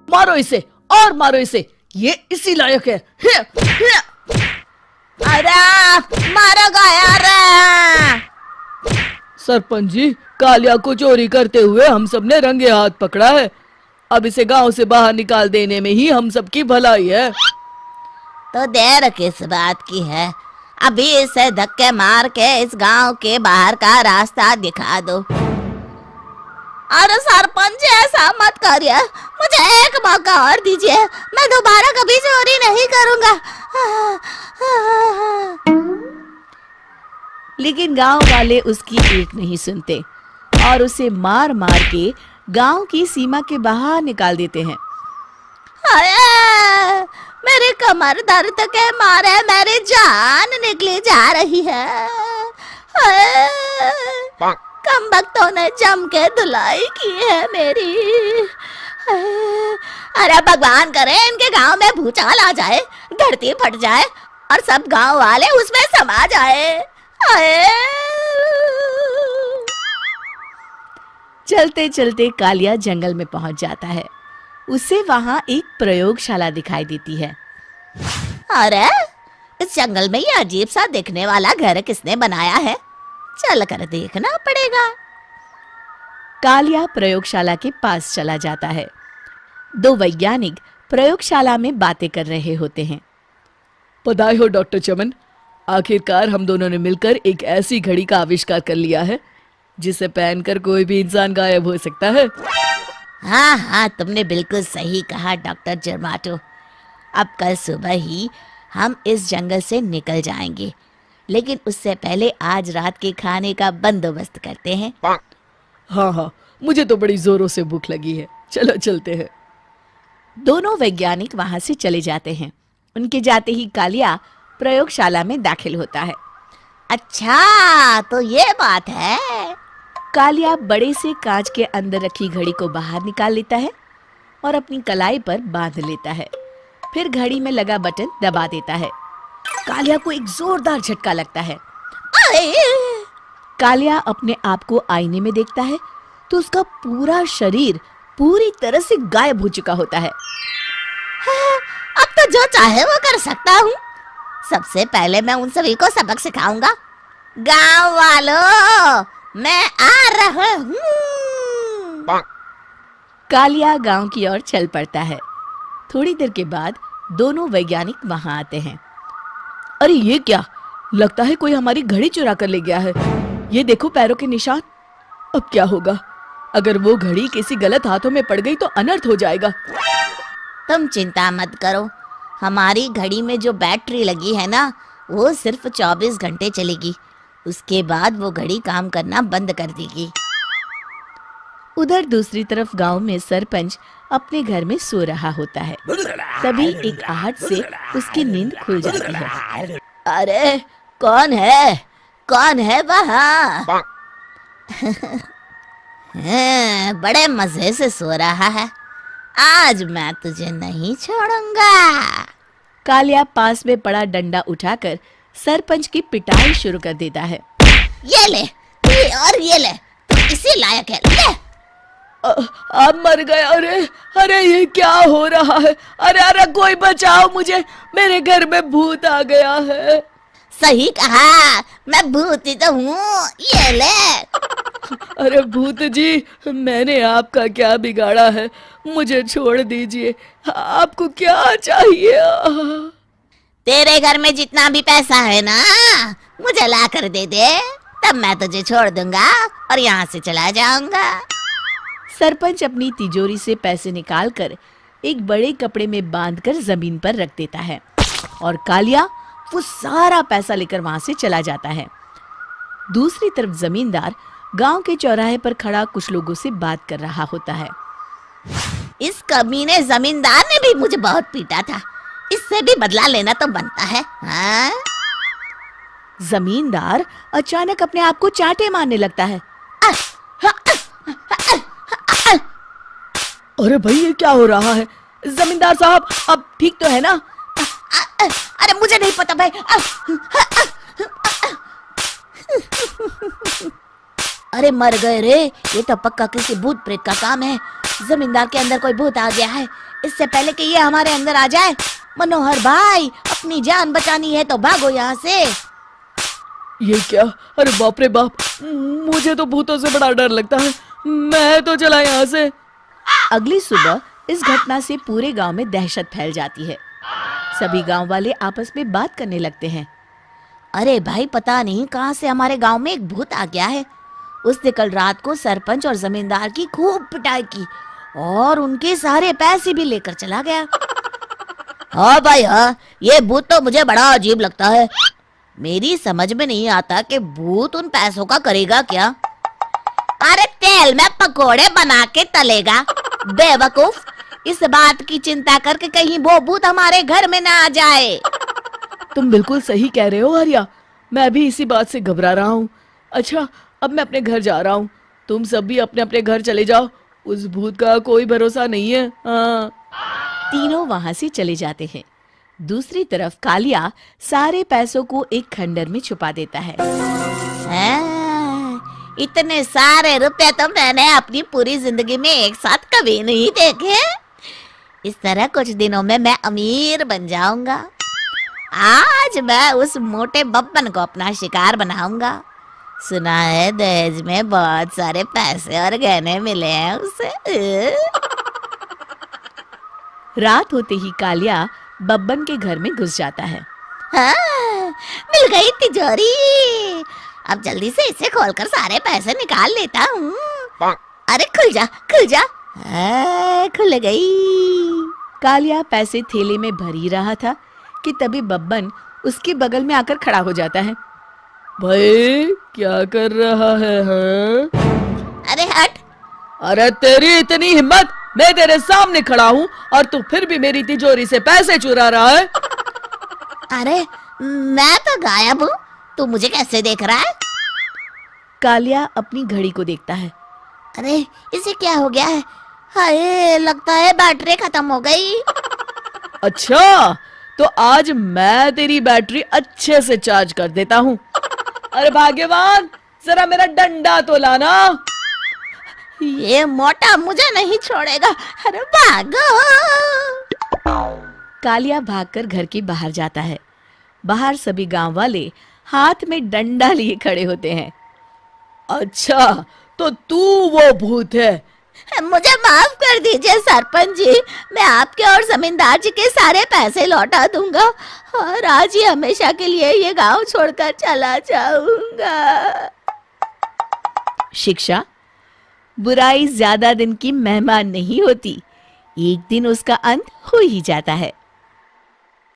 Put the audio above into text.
मारो इसे और मारो इसे, ये इसी लायक है। अरे मारो यार। सरपंच जी, कालिया को चोरी करते हुए हम सब ने रंगे हाथ पकड़ा है। अब इसे गांव से बाहर निकाल देने में ही हम सबकी भलाई है। तो देर किस बात की है, अभी इसे धक्के मार के इस गांव के बाहर का रास्ता दिखा दो। अरे सरपंच ऐसा मत करिए, मुझे एक मौका और दीजिए, मैं दोबारा कभी चोरी नहीं करूंगा। लेकिन गांव वाले उसकी एक नहीं सुनते और उसे मार मार के गांव की सीमा के बाहर निकाल देते हैं। मेरी कमर दर्द के मारे मेरी जान निकली जा रही है। कमबख्तों ने जम के धुलाई की है मेरी। अरे भगवान करे इनके गांव में भूचाल आ जाए, धरती फट जाए और सब गांव वाले उसमें समा जाए। चलते चलते कालिया जंगल में पहुंच जाता है। उसे वहां एक प्रयोगशाला दिखाई देती है। अरे इस जंगल में ये अजीब सा दिखने वाला घर किसने बनाया है, चल कर देखना पड़ेगा। कालिया प्रयोगशाला के पास चला जाता है। दो वैज्ञानिक प्रयोगशाला में बातें कर रहे होते हैं। बधाई हो डॉक्टर चमन, आखिरकार हम दोनों ने मिलकर एक ऐसी घड़ी का आविष्कार कर लिया है जिसे पहनकर कोई भी इंसान गायब हो सकता है। हाँ हाँ, तुमने बिल्कुल सही कहा डॉक्टर जर्माटो। अब कल सुबह ही हम इस जंगल से निकल जाएंगे, लेकिन उससे पहले आज रात के खाने का बंदोबस्त करते हैं। हाँ हाँ, मुझे तो बड़ी जोरों से भूख लगी है, चलो चलते हैं। दोनों वैज्ञानिक वहां से चले जाते हैं। उनके जाते ही कालिया प्रयोगशाला में दाखिल होता है। अच्छा तो ये बात है। कालिया बड़े से कांच के अंदर रखी घड़ी को बाहर निकाल लेता है और अपनी कलाई पर बांध लेता है। फिर घड़ी में लगा बटन दबा देता है। कालिया को एक जोरदार झटका लगता है। कालिया अपने आप को आईने में देखता है तो उसका पूरा शरीर पूरी तरह से गायब हो चुका होता है। अब तो जो चाहे वो कर सकता हूँ। सबसे पहले मैं उन सभी को सबक सिखाऊंगा। गांव वालों, मैं आ रहा हूँ। कालिया गांव की ओर चल पड़ता है। थोड़ी देर के बाद दोनों वैज्ञानिक वहां आते हैं। अरे ये क्या, लगता है कोई हमारी घड़ी चुरा कर ले गया है। ये देखो पैरों के निशान। अब क्या होगा, अगर वो घड़ी किसी गलत हाथों में पड़ गई तो अनर्थ हो जाएगा। तुम चिंता मत करो, हमारी घड़ी में जो बैटरी लगी है ना, वो सिर्फ 24 घंटे चलेगी। उसके बाद वो घड़ी काम करना बंद कर देगी। उधर दूसरी तरफ गांव में सरपंच अपने घर में सो रहा होता है। तभी एक आहट से उसकी नींद खुल जाती है। अरे कौन है, कौन है वहाँ? बड़े मजे से सो रहा है, आज मैं तुझे नहीं छोड़ूंगा। कालिया पास में पड़ा डंडा उठाकर सरपंच की पिटाई शुरू कर देता है। ये ले, ये और ये ले, तू इसी लायक है, ले। आप मर गए। अरे अरे ये क्या हो रहा है? अरे अरे कोई बचाओ मुझे, मेरे घर में भूत आ गया है। सही कहा, मैं भूत ही तो हूँ, ये ले। अरे भूत जी, मैंने आपका क्या बिगाड़ा है, मुझे छोड़ दीजिए। आपको क्या चाहिए? तेरे घर में जितना भी पैसा है ना, मुझे ला कर दे दे, तब मैं तुझे छोड़ दूंगा और यहाँ से चला जाऊंगा। सरपंच अपनी तिजोरी से पैसे निकालकर एक बड़े कपड़े में बांधकर जमीन पर रख देता है और कालिया वो सारा पैसा लेकर वहां से चला जाता है। दूसरी तरफ जमींदार गांव के चौराहे पर खड़ा कुछ लोगों से बात कर रहा होता है। इस कमीने जमींदार ने भी मुझे बहुत पीटा था, इससे भी बदला लेना तो बनता है। हाँ? जमींदार अचानक अपने आप को चांटे मारने लगता है। अरे भाई ये क्या हो रहा है? जमींदार साहब अब ठीक तो है ना? अरे मुझे नहीं पता भाई। अरे मर गए रे, ये तो पक्का किसी भूत प्रेत का काम है। जमींदार के अंदर कोई भूत आ गया है। इससे पहले कि ये हमारे अंदर आ जाए, मनोहर भाई अपनी जान बचानी है तो भागो यहाँ से। ये क्या? अरे बाप रे बाप, मुझे तो भूतों से बड़ा डर लगता है। मैं तो चला यहाँ से। अगली सुबह इस घटना से पूरे गांव में दहशत फैल जाती है। सभी गांव वाले आपस में बात करने लगते हैं। अरे भाई, पता नहीं कहाँ से हमारे गांव में एक भूत आ गया है। उसने कल रात को सरपंच और जमींदार की खूब पिटाई की और उनके सारे पैसे भी लेकर चला गया। हाँ भाई हाँ, ये भूत तो मुझे बड़ा अजीब लगता है। मेरी समझ में नहीं आता कि भूत उन पैसों का करेगा क्या। अरे तेल में पकोड़े बना के तलेगा बेवकूफ। इस बात की चिंता करके कहीं वो भूत हमारे घर में ना आ जाए। तुम बिल्कुल सही कह रहे हो आर्या, मैं भी इसी बात से घबरा रहा हूँ। अच्छा, अब मैं अपने घर जा रहा हूँ। तुम सब भी अपने अपने घर चले जाओ। उस भूत का कोई भरोसा नहीं है। हाँ। तीनों वहां से चले जाते हैं। दूसरी तरफ कालिया सारे पैसों को एक खंडर में छुपा देता है। इतने सारे रुपए तो मैंने अपनी पूरी जिंदगी में एक साथ कभी नहीं देखे। इस तरह कुछ दिनों में मैं अमीर बन जाऊंगा। आज मैं उस मोटे बब्बन को अपना शिकार बनाऊंगा। सुना है दहेज में बहुत सारे पैसे और गहने मिले हैं उसे। रात होते ही कालिया बब्बन के घर में घुस जाता है। हाँ, मिल गई तिजोरी। अब जल्दी से इसे खोलकर सारे पैसे निकाल लेता हूँ। अरे खुल जा खुल जा। खुल गई। कालिया पैसे थैले में भर ही रहा था कि तभी बब्बन उसके बगल में आकर खड़ा हो जाता है। भाई क्या कर रहा है? हाँ? अरे हट। अरे तेरी इतनी हिम्मत, मैं तेरे सामने खड़ा हूँ और तू फिर भी मेरी तिजोरी से पैसे चुरा रहा है। अरे मैं तो गायब हूँ, तू मुझे कैसे देख रहा है? कालिया अपनी घड़ी को देखता है। अरे इसे क्या हो गया है? हाय, लगता है बैटरी खत्म हो गई। अच्छा, तो आज मैं तेरी बैटरी अच्छे से चार्ज कर देता हूँ। अरे भाग्यवान, जरा मेरा डंडा तो लाना। ये मोटा मुझे नहीं छोड़ेगा। अरे भागो। कालिया भागकर घर के बाहर जाता है। बाहर सभी गांव वाले हाथ में डंडा लिए खड़े होते हैं। अच्छा, तो तू वो भूत है? मुझे माफ कर दीजिए सरपंच जी, मैं आपके और जमींदार जी के सारे पैसे लौटा दूंगा और आज ही हमेशा के लिए ये गांव छोड़कर चला जाऊंगा। शिक्षा, बुराई ज्यादा दिन की मेहमान नहीं होती, एक दिन उसका अंत हो ही जाता है।